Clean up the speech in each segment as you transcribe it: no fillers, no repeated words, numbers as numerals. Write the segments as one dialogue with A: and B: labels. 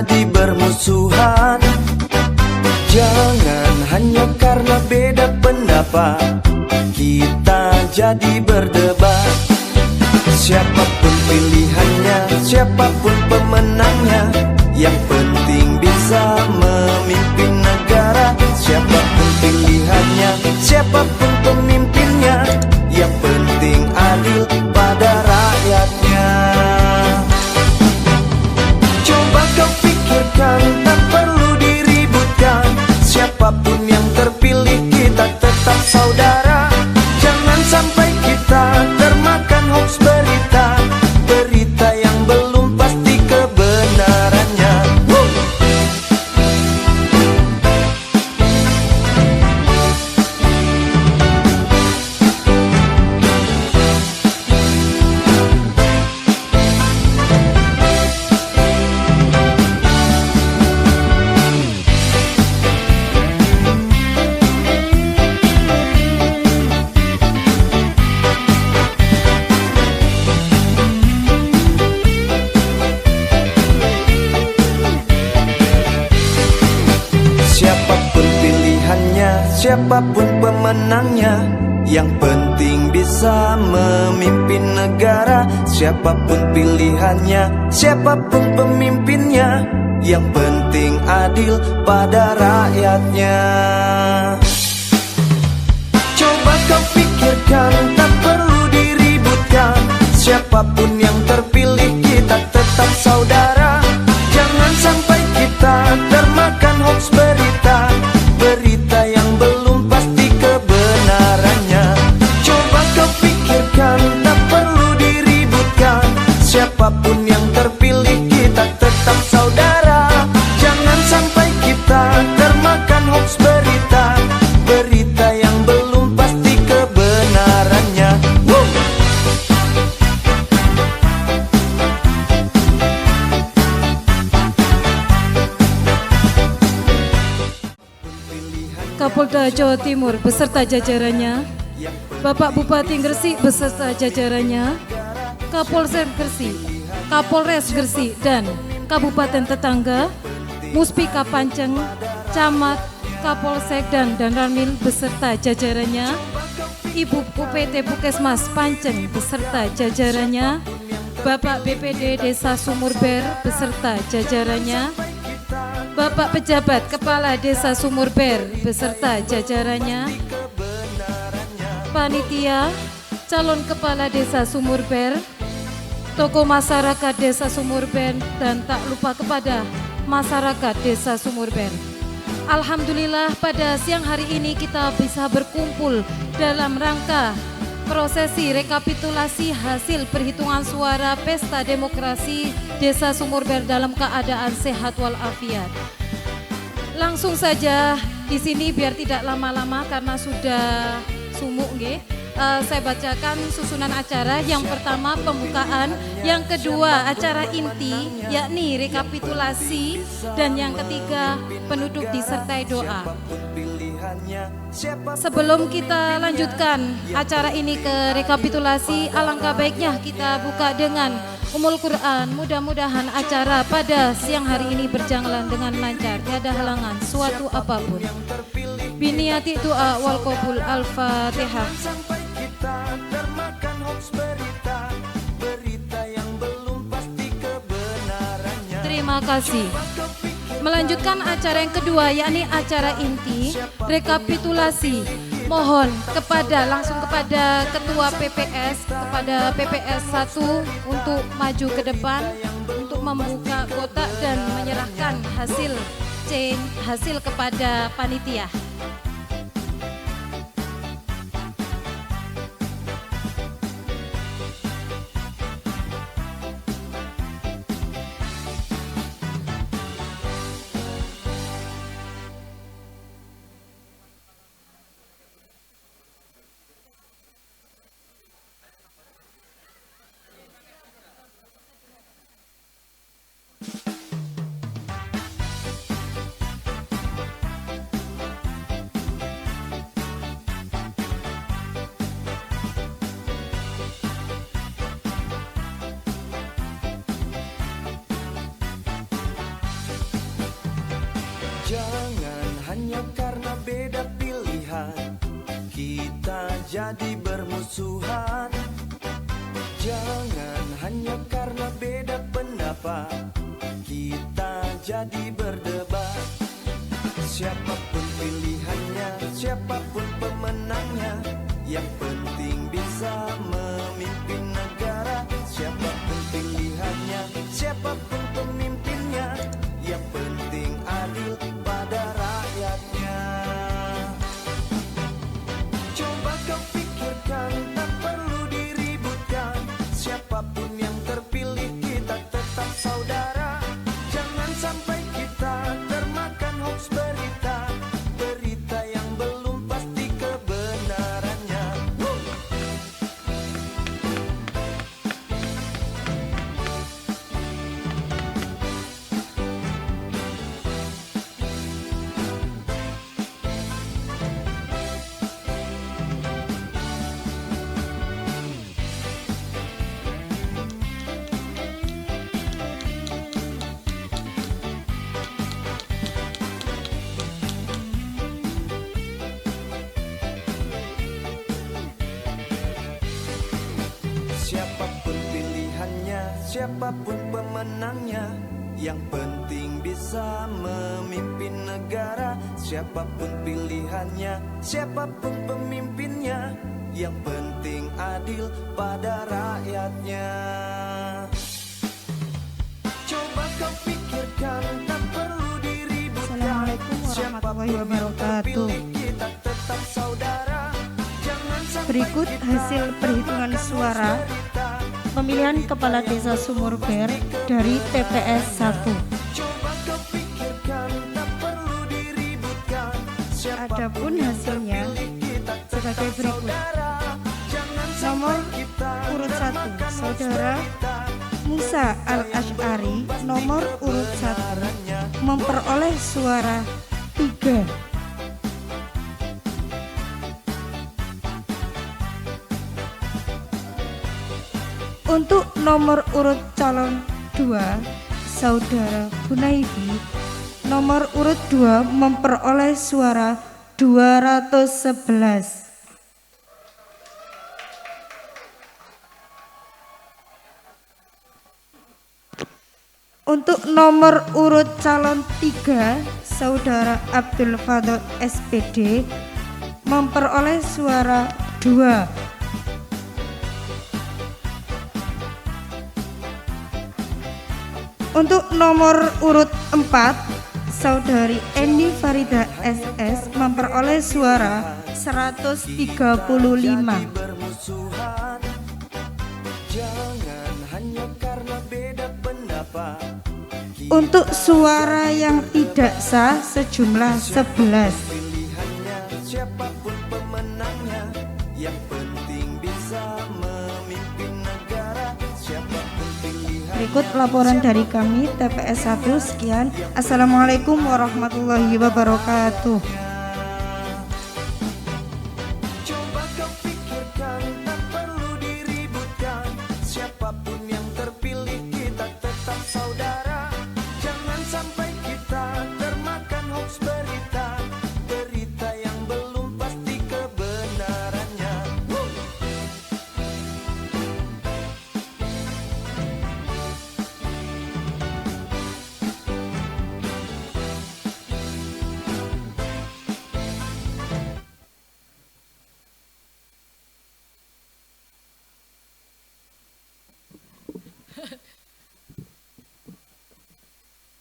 A: jadi bermusuhan. Jangan hanya karena beda pendapat kita jadi berdebat. Siapapun pilihannya, siapapun pemenangnya, yang penting bisa memimpin negara. Siapapun pilihannya, siapapun pemimpinnya, yang penting adil pada rakyatnya. Coba kau pikirkan, tak perlu diributkan. Siapapun yang terpilih kita tetap saudara. Jangan sampai kita termakan hoax berita, berita yang belum pasti kebenarannya. Siapapun pilihannya, siapapun pemenangnya, yang penting bisa memimpin negara. Siapapun pilihannya, siapapun pemimpinnya, yang penting adil pada rakyatnya. Coba kau pikirkan, tak perlu diributkan. Siapapun yang terpilih kita tetap saudara. Jangan sampai kita termakan hoax berita, berita yang belum pasti kebenarannya. Coba kau pikirkan, tak perlu diributkan. Siapapun yang terpilih kita tetap saudara. Jangan sampai kita termakan hoax berita, berita yang belum pasti kebenarannya.
B: Kapolda Jawa Timur beserta jajarannya, Bapak Bupati Gresik beserta jajarannya, Kapolsek Gresik, Kapolres Gresik dan Kabupaten tetangga, Muspika Panceng, Camat, Kapolsek dan Danramil beserta jajarannya, Ibu UPT Puskesmas Panceng beserta jajarannya, Bapak BPD Desa Sumurber beserta jajarannya, Bapak Pejabat Kepala Desa Sumurber beserta jajarannya, panitia, calon Kepala Desa Sumurber, tokoh masyarakat Desa Sumurber, dan tak lupa kepada masyarakat Desa Sumurber. Alhamdulillah pada siang hari ini kita bisa berkumpul dalam rangka prosesi rekapitulasi hasil perhitungan suara Pesta Demokrasi Desa Sumurber dalam keadaan sehat walafiat. Langsung saja di sini biar tidak lama-lama karena sudah sumuk nggih. Saya bacakan susunan acara. Yang pertama pembukaan, yang kedua acara inti yakni rekapitulasi, dan yang ketiga penutup disertai doa. Sebelum kita lanjutkan acara ini ke rekapitulasi, alangkah baiknya kita buka dengan Ummul Quran. Mudah-mudahan acara pada siang hari ini berjalan dengan lancar, tiada halangan suatu apapun. Biniyati doa wal qabul. Al-Fatihah. Terima kasih. Melanjutkan acara yang kedua yakni acara inti rekapitulasi. Mohon langsung kepada Ketua PPS, kepada PPS 1 untuk maju ke depan untuk membuka kotak dan menyerahkan hasil kepada panitia.
A: jadi bermusuhan. Jangan hanya karena beda pendapat kita jadi berdebat. Siapapun pilihannya, siapapun pemenangnya, yang penting bisa memimpin negara. Siapapun pilihannya, siapapun pemimpinnya, yang penting adil pada rakyatnya. Coba kau pikirkan, tak perlu diributkan. Siapapun yang terpilih kita tetap saudara. Jangan sampai kita termakan hoax berita, berita yang belum pasti kebenarannya. Siapapun pilihannya, siapapun pemenangnya, yang penting bisa memimpin negara. Siapapun pilihannya, siapapun pemimpinnya, yang penting adil pada rakyatnya. Coba kau pikirkan, tak perlu diributkan.
C: Assalamualaikum warahmatullahi
A: Siapapun yang
C: wabarakatuh.
A: terpilih kita tetap saudara. Jangan sampai
C: Berikut
A: kita
C: hasil perhitungan
A: termakan
C: suara
A: hoax berita,
C: pemilihan Kepala Desa Sumurber dari TPS 1.
A: coba kau pikirkan, tak perlu diributkan.
C: Adapun hasilnya sebagai berikut. Nomor urut 1, Saudara Musa Al-Asy'ari nomor urut 1 memperoleh suara 3. Untuk nomor urut calon 2, Saudara Gunaibi nomor urut 2 memperoleh suara 211. Untuk nomor urut calon 3, Saudara Abdul Fadl SPD memperoleh suara 2. Untuk nomor urut 4, Saudari Eni Farida SS memperoleh suara 135.
A: bermusuhan. Jangan hanya karena beda pendapat.
C: Untuk suara yang tidak sah sejumlah 11.
A: Pilihannya, siapapun pemenangnya, yang penting bisa memimpin negara. Siapapun pilihan.
C: Berikut laporan dari kami TPS 1. Sekian. Assalamualaikum warahmatullahi wabarakatuh.
A: Coba kau pikirkan, tak perlu diributkan. Siapapun yang terpilih kita tetap saudara. Jangan sampai kita termakan hoax berita, berita yang belum pasti kebenarannya.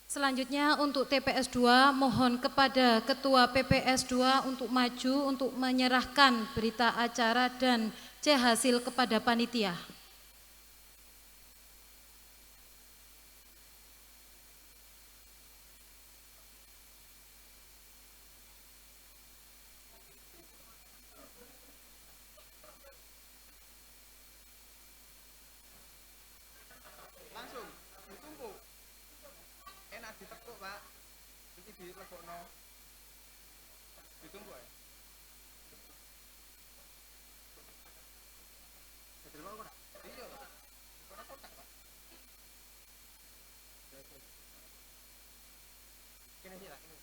B: Selanjutnya untuk TPS 2 mohon kepada Ketua PPS 2 untuk maju untuk menyerahkan berita acara dan C hasil kepada panitia.
D: Langsung ditumpuk. Enak ditekuk, Pak. Iki dilebokno. Ditumpuk ya. Diterima ora? Iya. Ora kotak, Pak. Kene iki lah, kene.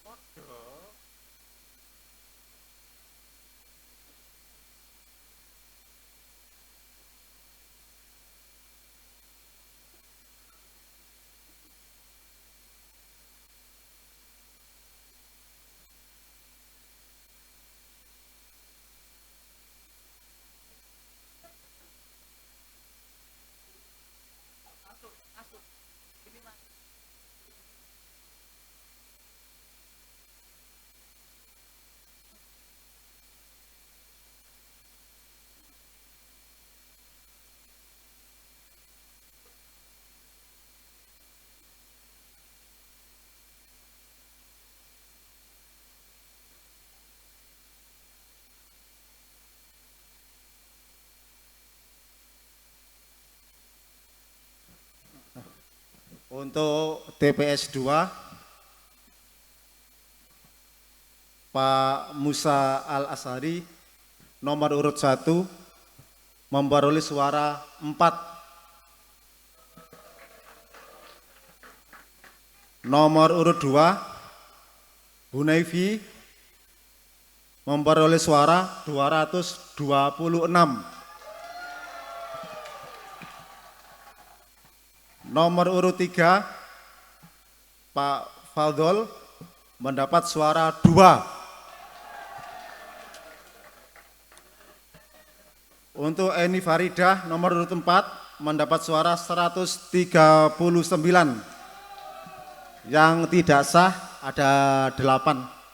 D: Podo.
E: Untuk TPS 2 Pak Musa Al-Ashari nomor urut 1 memperoleh suara 4. Nomor urut 2 Hunayfi memperoleh suara 226. Nomor urut 3 Pak Fadol mendapat suara 2. Untuk Eni Faridah nomor urut 4 mendapat suara 139. Yang tidak sah ada 8.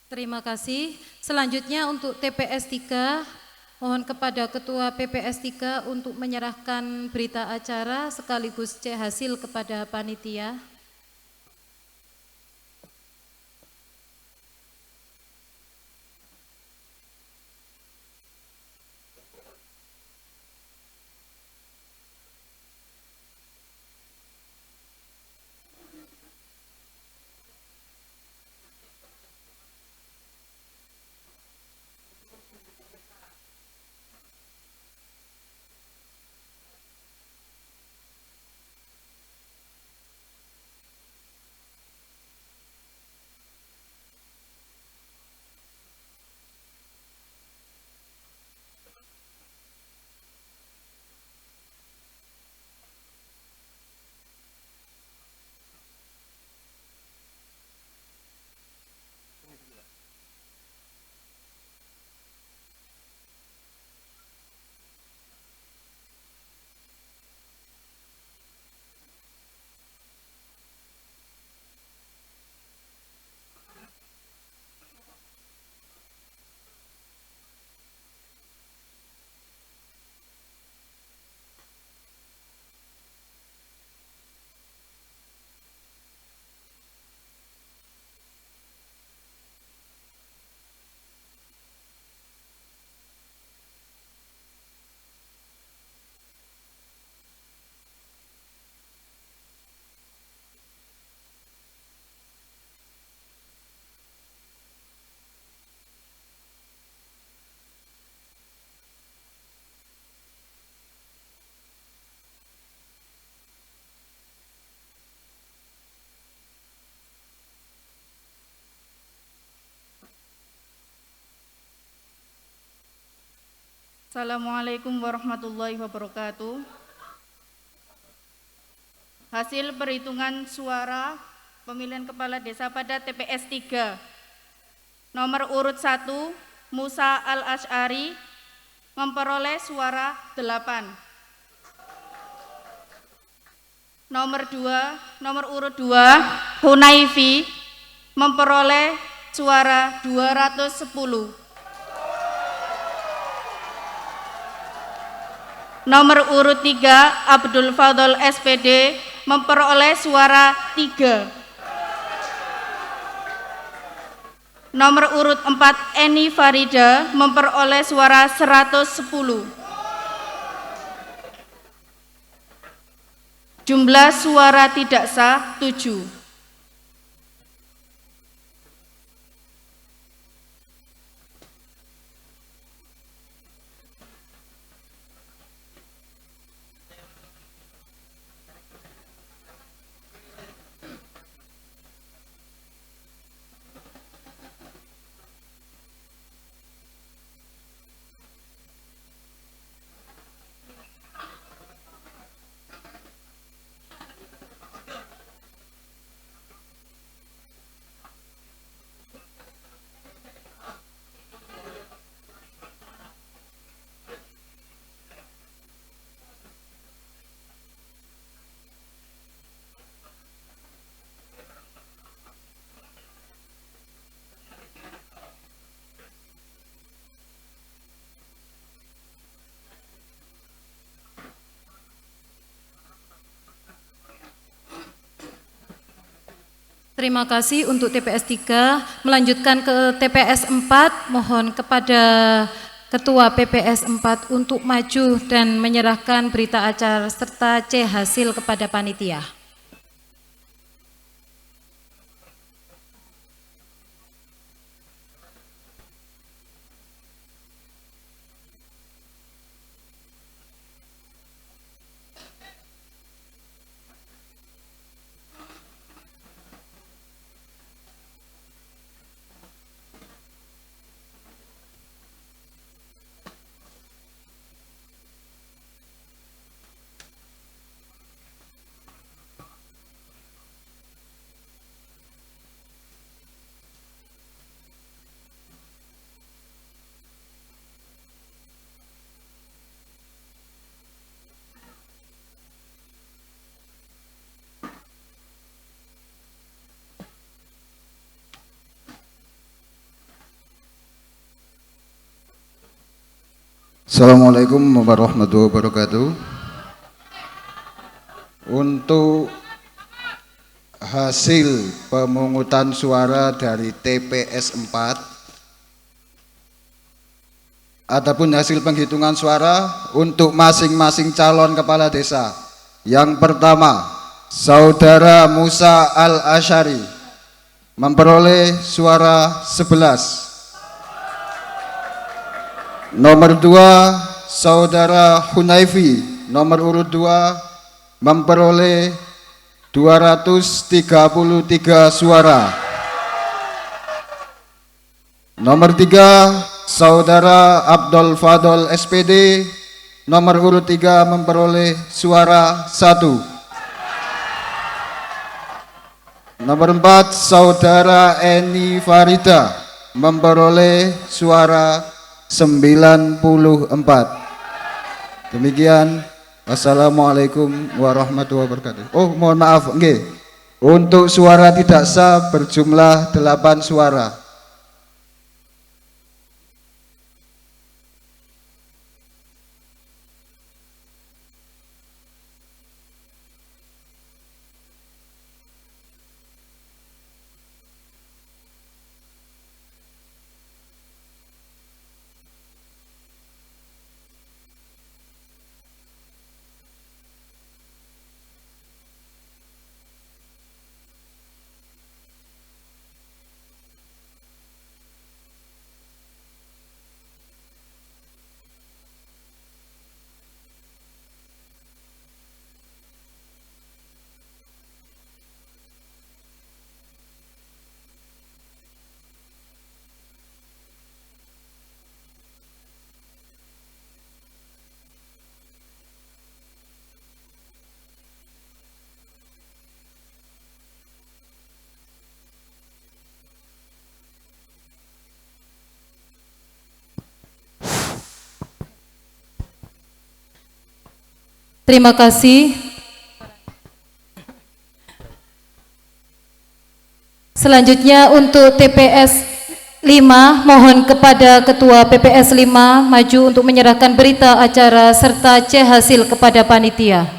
B: Terima kasih. Selanjutnya untuk TPS 3, mohon kepada Ketua PPS 3 untuk menyerahkan berita acara sekaligus C hasil kepada panitia.
F: Assalamualaikum warahmatullahi wabarakatuh. Hasil perhitungan suara pemilihan kepala desa pada TPS 3. Nomor urut 1 Musa Al-Ashari memperoleh suara 8. Nomor urut 2 Hunayfi memperoleh suara 210. Nomor urut 3 Abdul Fadol SPD memperoleh suara 3. Nomor urut 4 Eni Farida memperoleh suara 110. Jumlah suara tidak sah 7.
B: Terima kasih untuk TPS 3. Melanjutkan ke TPS 4, mohon kepada Ketua PPS 4 untuk maju dan menyerahkan berita acara serta C hasil kepada panitia.
D: Assalamualaikum warahmatullahi wabarakatuh. Untuk hasil pemungutan suara dari TPS 4, adapun hasil penghitungan suara untuk masing-masing calon kepala desa. Yang pertama, Saudara Musa Al-Asyari memperoleh suara 11. Nomor 2, Saudara Hunaifi nomor urut 2 memperoleh 233 suara. Nomor 3, Saudara Abdul Fadol SPD nomor urut 3 memperoleh suara 1. Nomor 4, Saudara Eni Farida memperoleh suara 94. Demikian, wassalamualaikum warahmatullahi wabarakatuh. Oh, mohon maaf, nggih. Untuk suara tidak sah berjumlah 8 suara.
B: Terima kasih. Selanjutnya untuk TPS 5, mohon kepada Ketua PPS 5 maju untuk menyerahkan berita acara serta C hasil kepada panitia.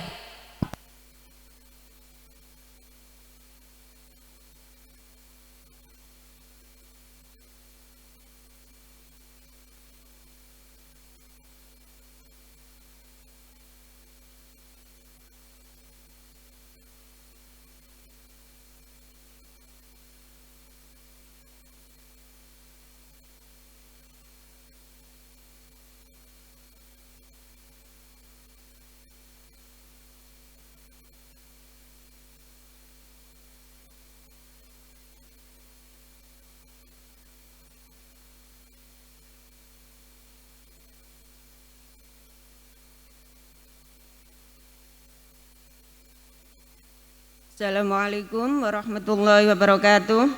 G: Assalamualaikum warahmatullahi wabarakatuh.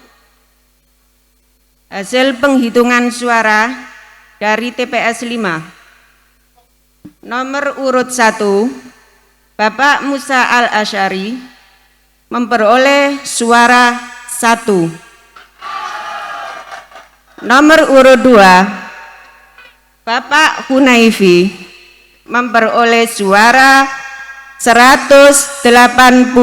G: Hasil penghitungan suara dari TPS 5. Nomor urut 1, Bapak Musa Al-Asyari memperoleh suara 1. Nomor urut 2, Bapak Hunaifi memperoleh suara 181.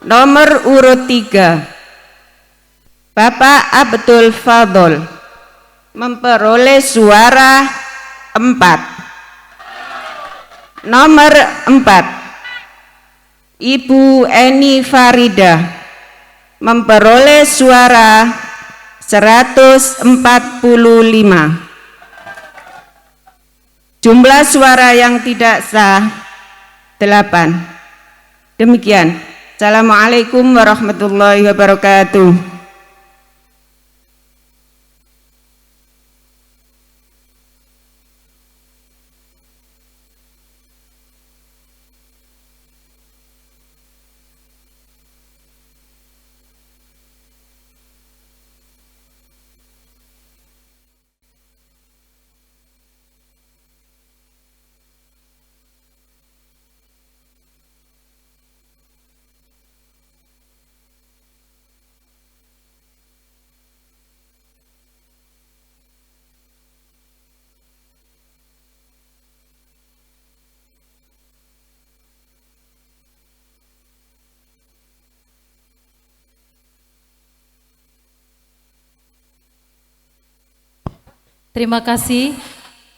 G: Nomor urut 3, Bapak Abdul Fadol memperoleh suara 4. Nomor 4, Ibu Eni Farida memperoleh suara 145. Jumlah suara yang tidak sah 8. Demikian. Assalamualaikum warahmatullahi wabarakatuh.
B: Terima kasih.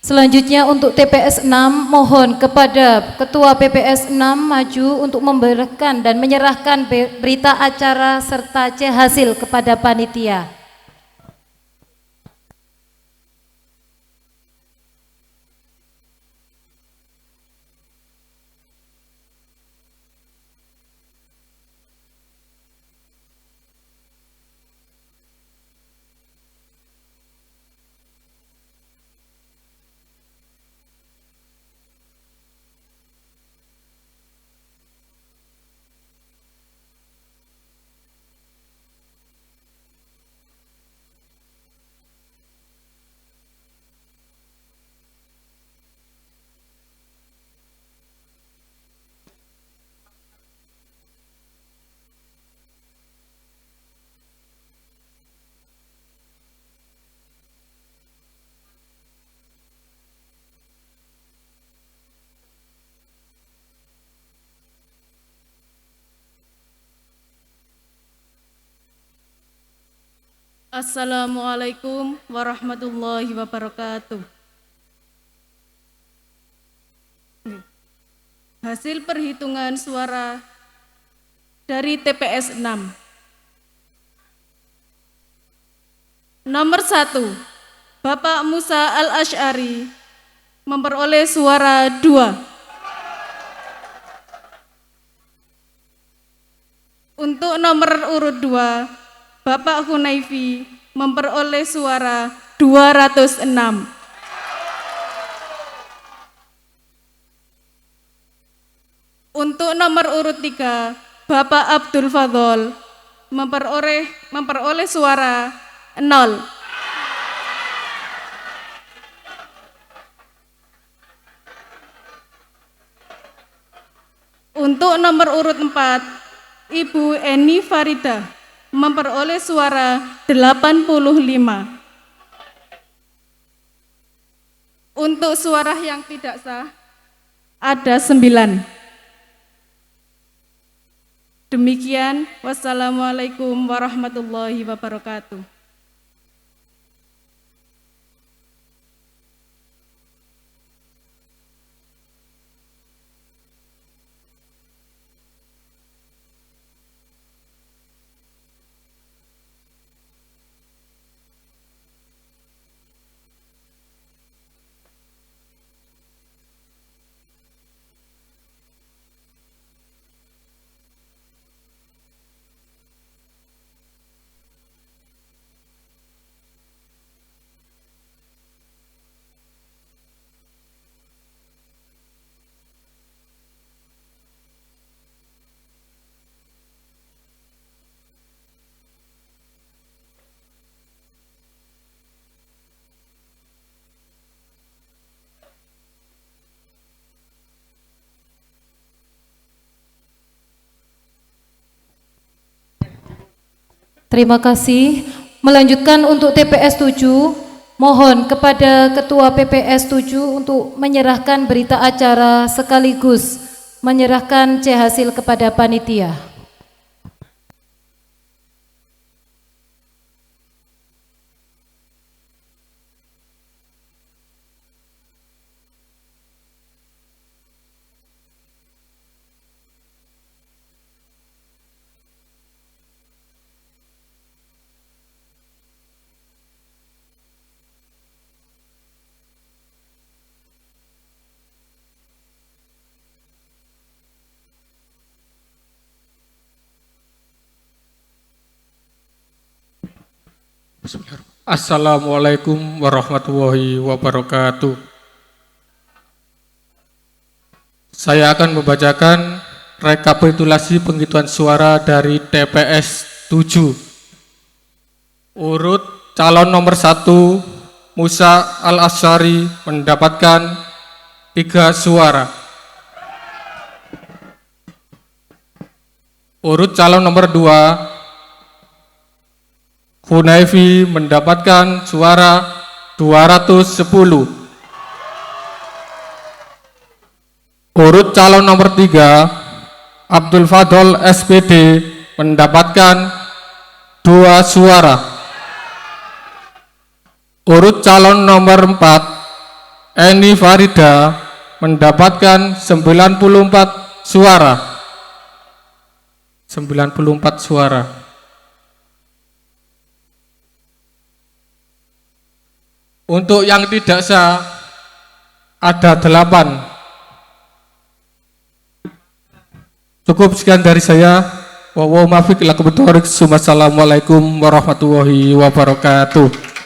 B: Selanjutnya untuk TPS 6, mohon kepada Ketua PPS 6 maju untuk memberikan dan menyerahkan berita acara serta C hasil kepada panitia.
F: Assalamualaikum warahmatullahi wabarakatuh. Hasil perhitungan suara dari TPS 6. Nomor 1, Bapak Musa Al-Asy'ari memperoleh suara 2. Untuk nomor urut 2, Bapak Hunaifi memperoleh suara 206. Untuk nomor urut 3, Bapak Abdul Fadol memperoleh suara 0. Untuk nomor urut 4, Ibu Eni Farida memperoleh suara 85. Untuk suara yang tidak sah ada 9. Demikian, wassalamualaikum warahmatullahi wabarakatuh.
B: Terima kasih. Melanjutkan untuk TPS 7, mohon kepada Ketua PPS 7 untuk menyerahkan berita acara sekaligus menyerahkan C hasil kepada panitia.
H: Assalamualaikum warahmatullahi wabarakatuh. Saya akan membacakan rekapitulasi penghitungan suara dari TPS 7. Urut calon nomor 1 Musa Al-Asyari mendapatkan 3 suara. Urut calon nomor 2 Hunaifi mendapatkan suara 210. Urut calon nomor 3 Abdul Fadol SPD mendapatkan 2 suara. Urut calon nomor 4 Eni Farida mendapatkan 94 suara. 94 suara. Untuk yang tidak sah ada 8. Cukup sekian dari saya. Wassalamualaikum warahmatullahi wabarakatuh.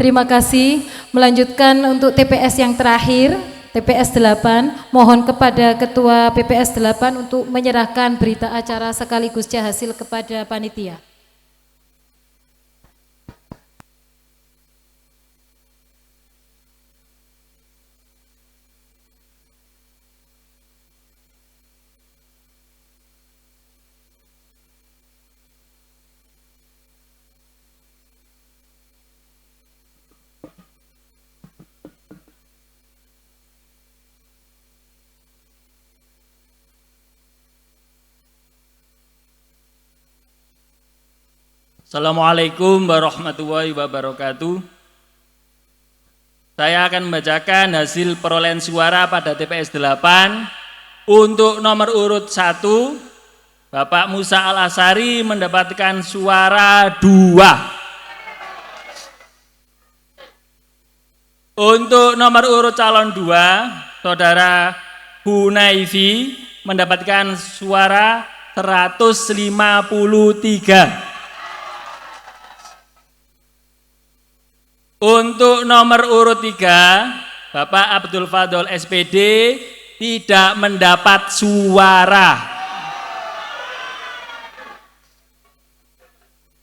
B: Terima kasih. Melanjutkan untuk TPS yang terakhir, TPS 8, mohon kepada Ketua PPS 8 untuk menyerahkan berita acara sekaligus hasil kepada panitia.
I: Assalamualaikum warahmatullahi wabarakatuh. Saya akan membacakan hasil perolehan suara pada TPS 8. Untuk nomor urut 1, Bapak Musa Al-Asyari mendapatkan suara 2. Untuk nomor urut calon 2, Saudara Hunaifi mendapatkan suara 153. Untuk nomor urut 3, Bapak Abdul Fadol SPD tidak mendapat suara.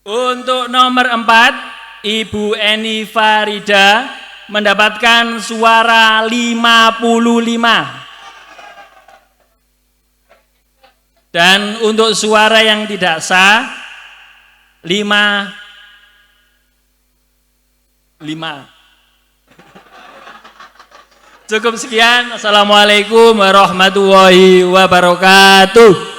I: Untuk nomor 4, Ibu Eni Farida mendapatkan suara 55. Dan untuk suara yang tidak sah 5. Cukup sekian. Assalamualaikum warahmatullahi wabarakatuh.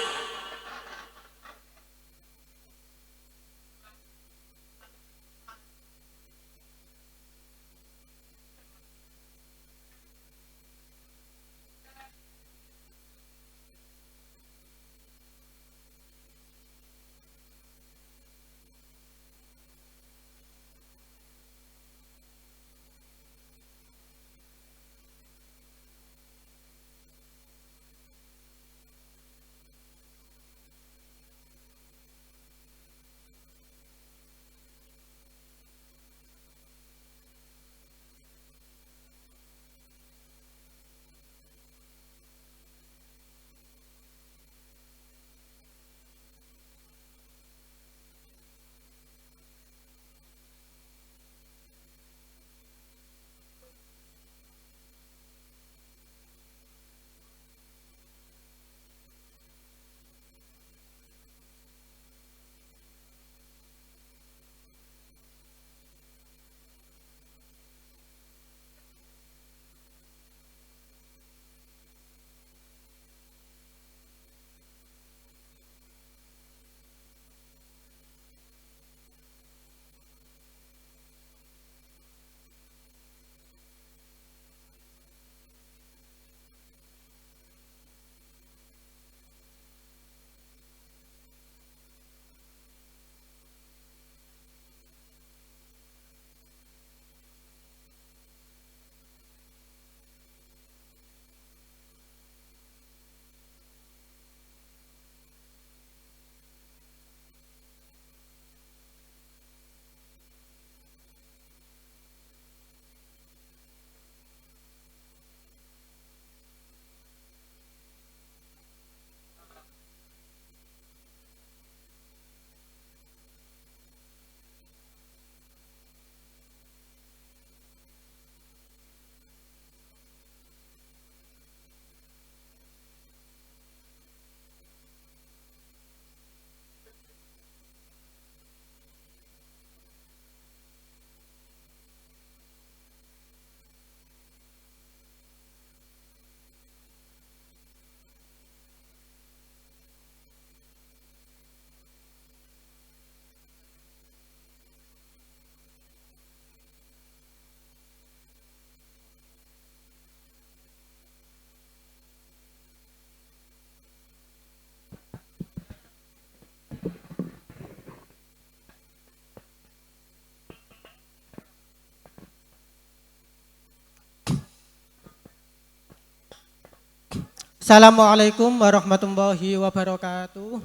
J: Assalamualaikum warahmatullahi wabarakatuh.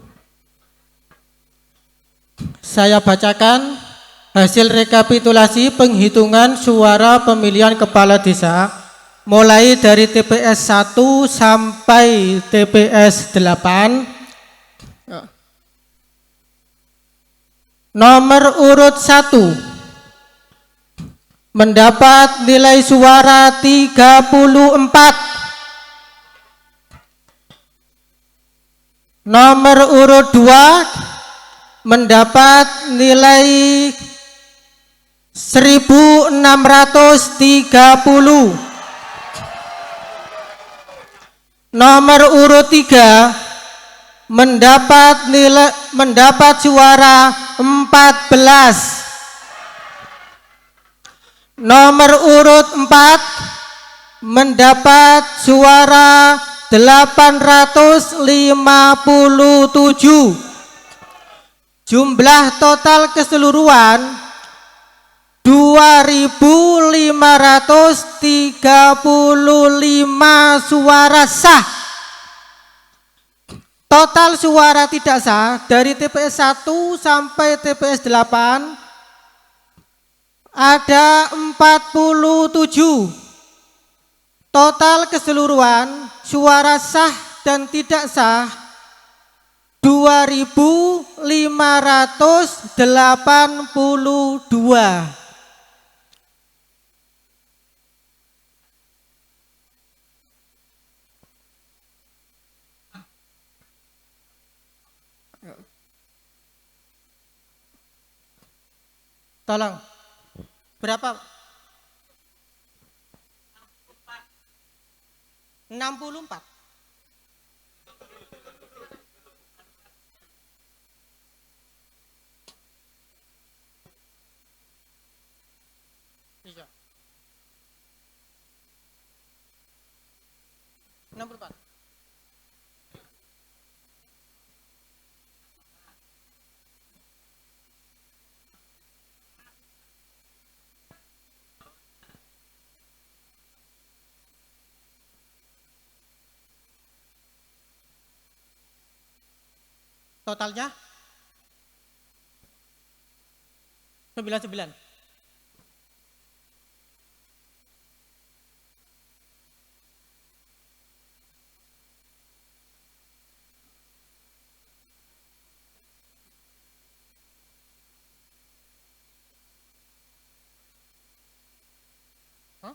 J: Saya bacakan hasil rekapitulasi penghitungan suara pemilihan kepala desa mulai dari TPS 1 sampai TPS 8. Nomor urut 1 mendapat nilai suara 34. Nomor urut 2 mendapat nilai 1630. Nomor urut 3 mendapat suara 14. Nomor urut 4 mendapat suara 857. Jumlah total keseluruhan 2.535 suara sah. Total suara tidak sah dari TPS 1 sampai TPS 8 ada 47. Total keseluruhan suara sah dan tidak sah 2.582. Tolong. Berapa? 64. Iya. 64. Totalnya 99. Hah?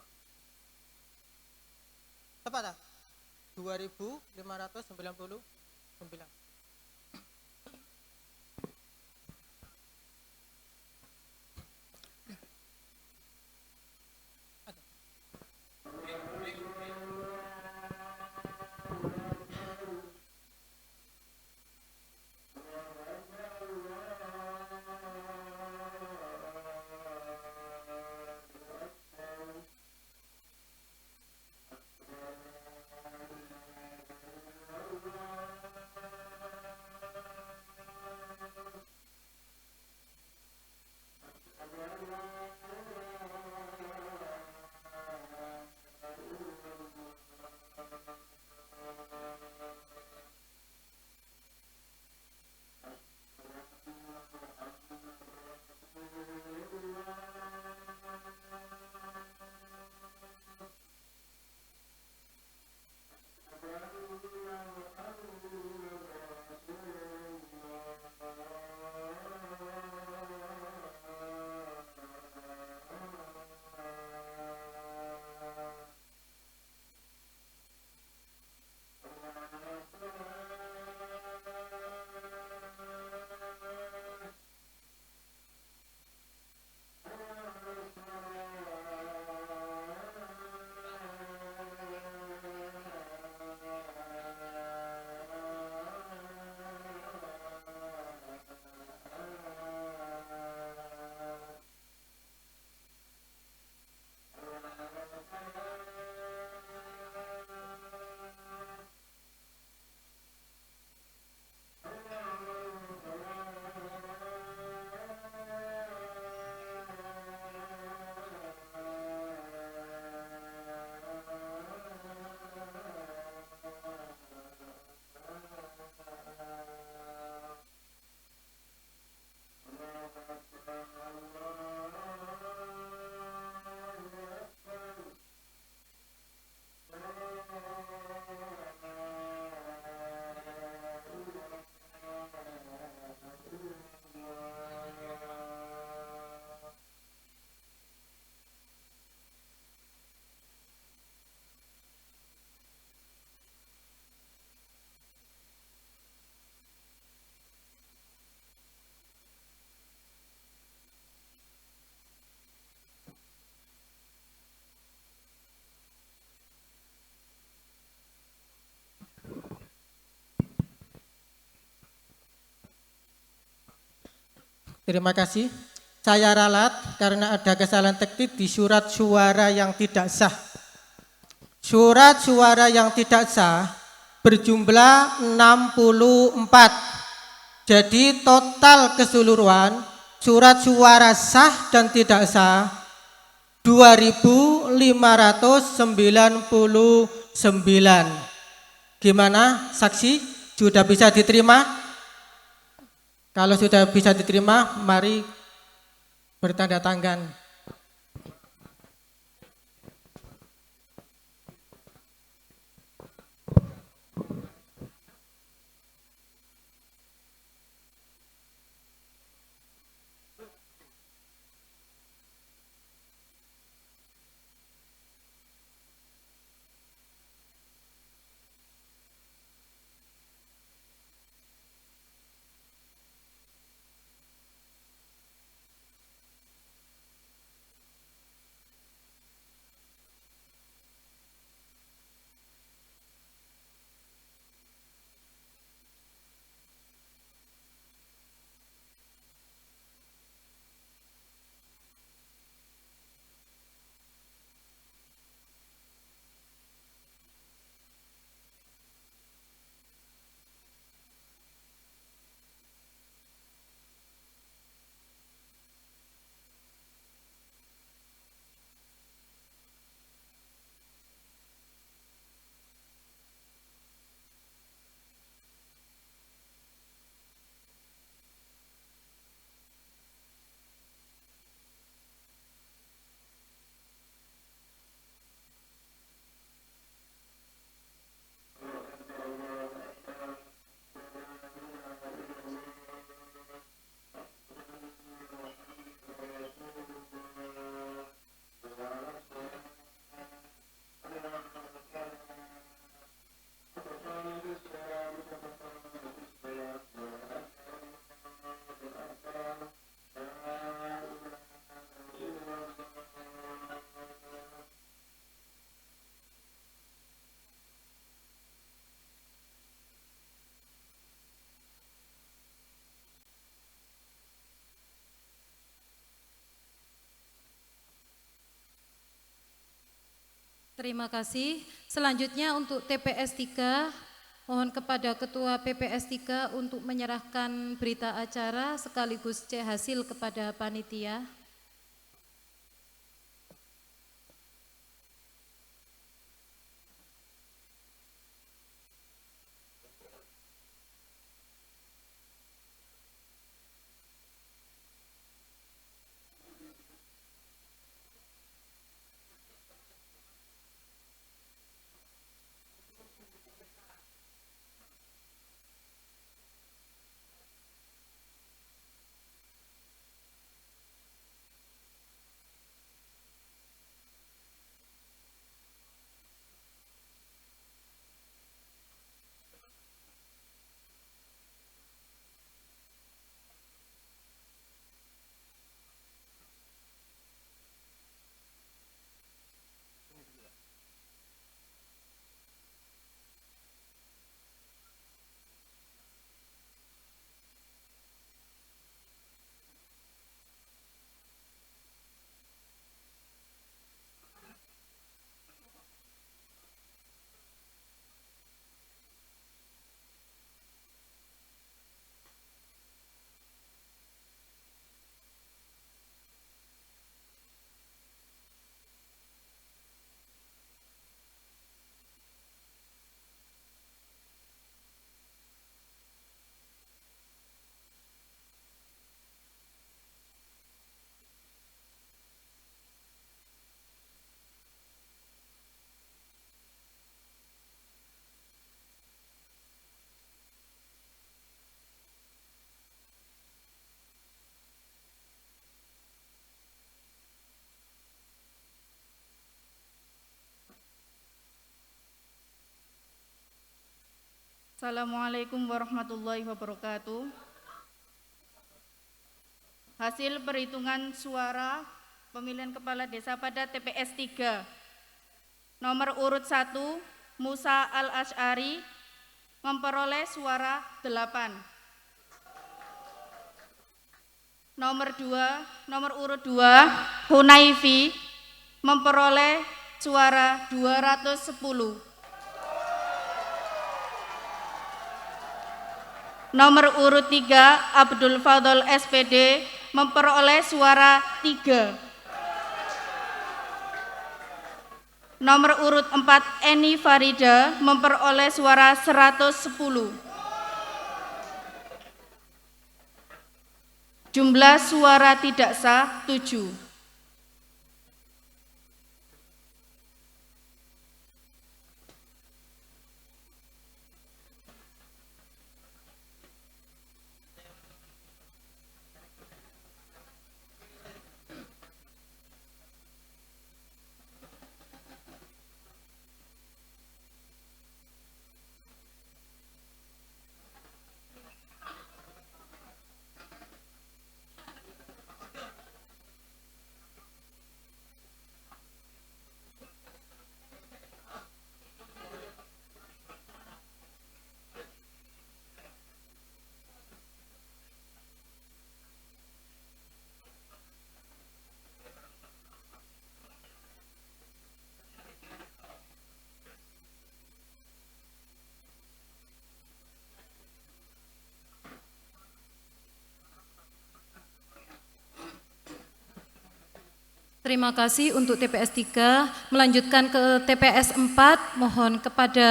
J: Tepat tak? 2.599. Terima kasih. Saya ralat karena ada kesalahan teknis di surat suara yang tidak sah. Surat suara yang tidak sah berjumlah 64. Jadi total keseluruhan surat suara sah dan tidak sah 2.599. Gimana saksi? Sudah bisa diterima? Kalau sudah bisa diterima, mari bertanda tangan.
B: Terima kasih. Selanjutnya untuk TPS 3, mohon kepada Ketua PPS 3 untuk menyerahkan berita acara sekaligus C hasil kepada panitia.
F: Assalamualaikum warahmatullahi wabarakatuh. Hasil perhitungan suara pemilihan kepala desa pada TPS 3. Nomor urut 1, Musa Al-Asy'ari memperoleh suara 8. nomor urut 2 Hunaifi memperoleh suara 210. Nomor urut 3 Abdul Fadol SPD memperoleh suara 3. Nomor urut 4 Eni Farida memperoleh suara 110. Jumlah suara tidak sah 7.
B: Terima kasih untuk TPS 3. Melanjutkan ke TPS 4, mohon kepada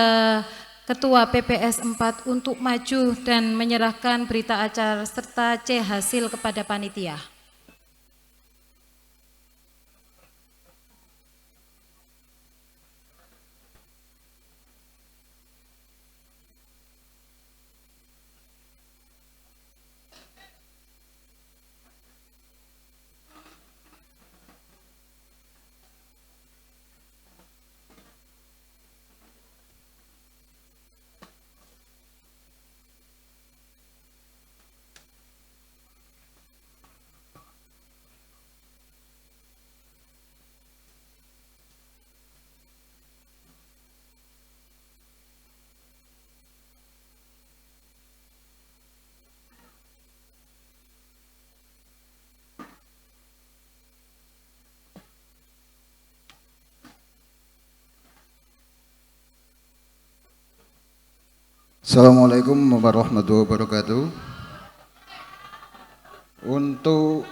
B: Ketua PPS 4 untuk maju dan menyerahkan berita acara serta C hasil kepada panitia.
D: Assalamualaikum warahmatullahi wabarakatuh. Untuk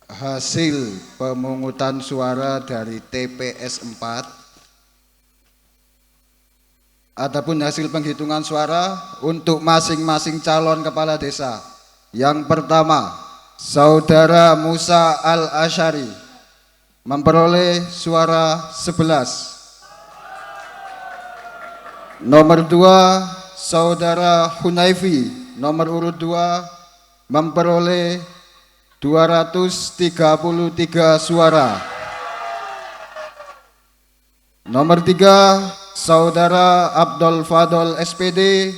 D: hasil pemungutan suara dari TPS 4, adapun hasil penghitungan suara untuk masing-masing calon kepala desa. Yang pertama, Saudara Musa Al-Asyari memperoleh suara 11. Nomor 2, Saudara Hunaifi, nomor urut 2, memperoleh 233 suara. Nomor 3, Saudara Abdul Fadol SPD,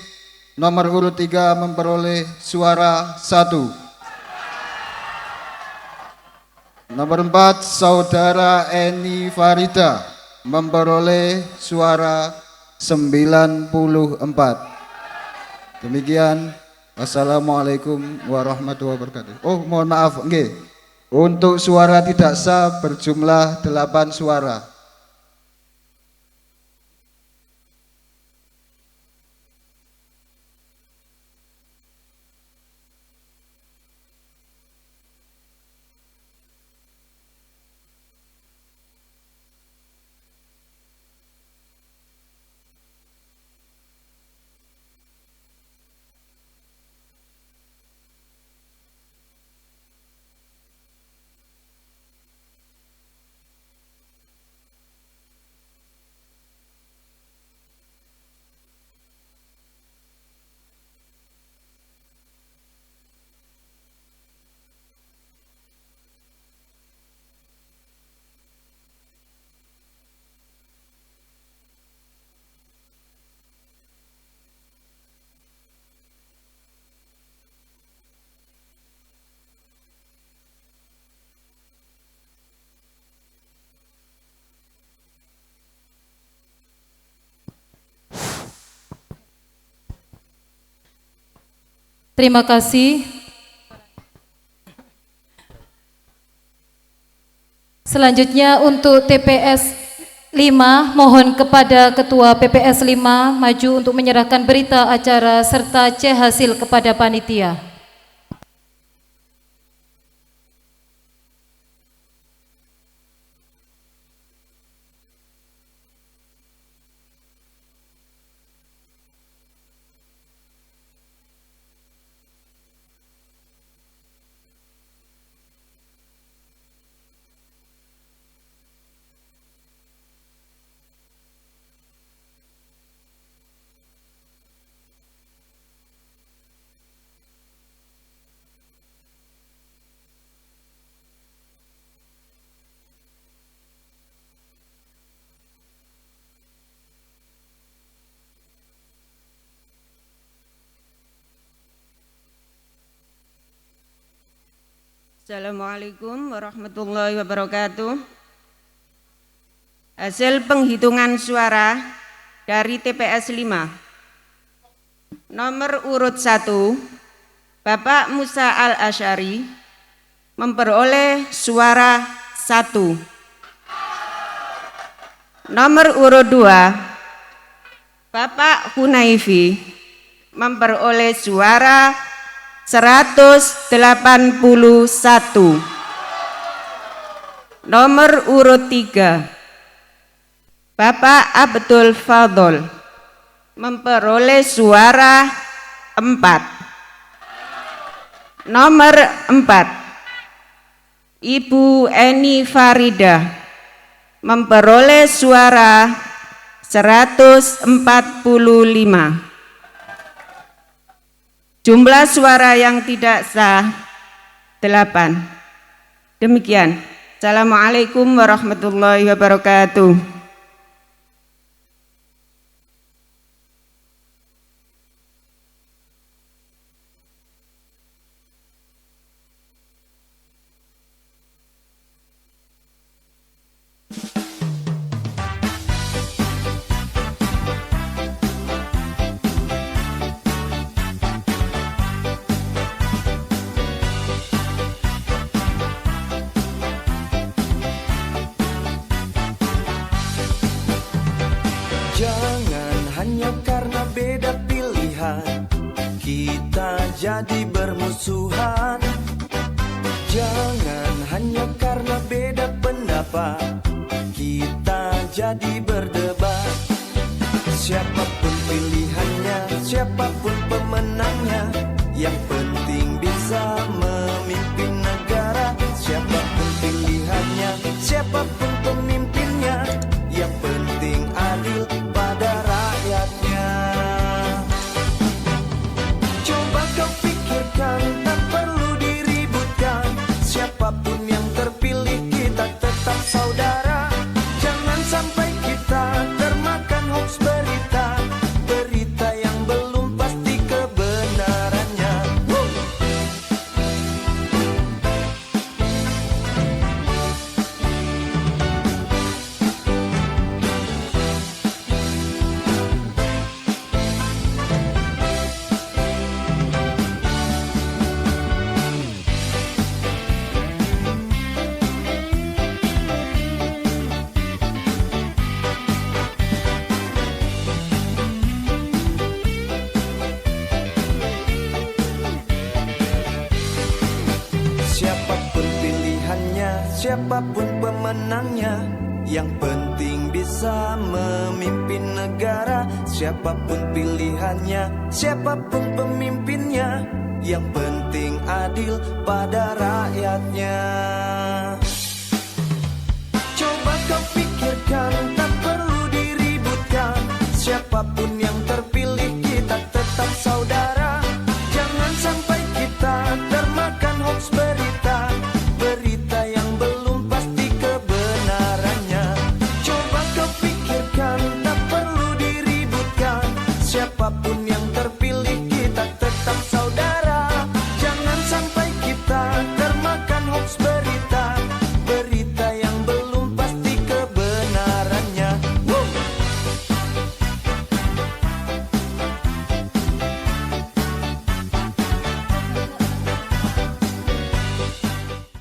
D: nomor urut 3, memperoleh suara 1. Nomor 4, Saudara Eni Farida, memperoleh suara 94. Demikian, wassalamualaikum warahmatullahi wabarakatuh. Oh, mohon maaf, nggih. Untuk suara tidak sah berjumlah 8 suara.
B: Terima kasih. Selanjutnya untuk TPS 5, mohon kepada Ketua PPS 5 maju untuk menyerahkan berita acara serta C hasil kepada panitia.
G: Assalamualaikum warahmatullahi wabarakatuh. Hasil penghitungan suara dari TPS 5. Nomor urut 1, Bapak Musa Al-Asyari memperoleh suara 1. Nomor urut 2, Bapak Hunaifi memperoleh suara 181. Nomor urut 3, Bapak Abdul Fadol memperoleh suara 4. Nomor 4, Ibu Eni Farida memperoleh suara 145. Jumlah suara yang tidak sah 8. Demikian. Assalamualaikum warahmatullahi wabarakatuh.
A: Jangan hanya karena beda pilihan kita jadi bermusuhan. Jangan hanya karena beda pendapat kita jadi berdebat. Siapapun pilihannya, siapapun pemenangnya, yang penting bisa memimpin negara. Siapapun pilihannya, siapapun pemimpinnya, yang penting adil pada rakyatnya. Coba kau pikirkan, tak perlu diributkan. Siapapun yang terpilih kita tetap saudara. Jangan sampai kita termakan hoax berita, berita yang belum pasti kebenarannya. Siapapun pilihannya, siapapun pemenangnya, yang penting bisa memimpin negara. Siapapun pilihannya, siapapun pemimpinnya, yang penting adil pada rakyatnya.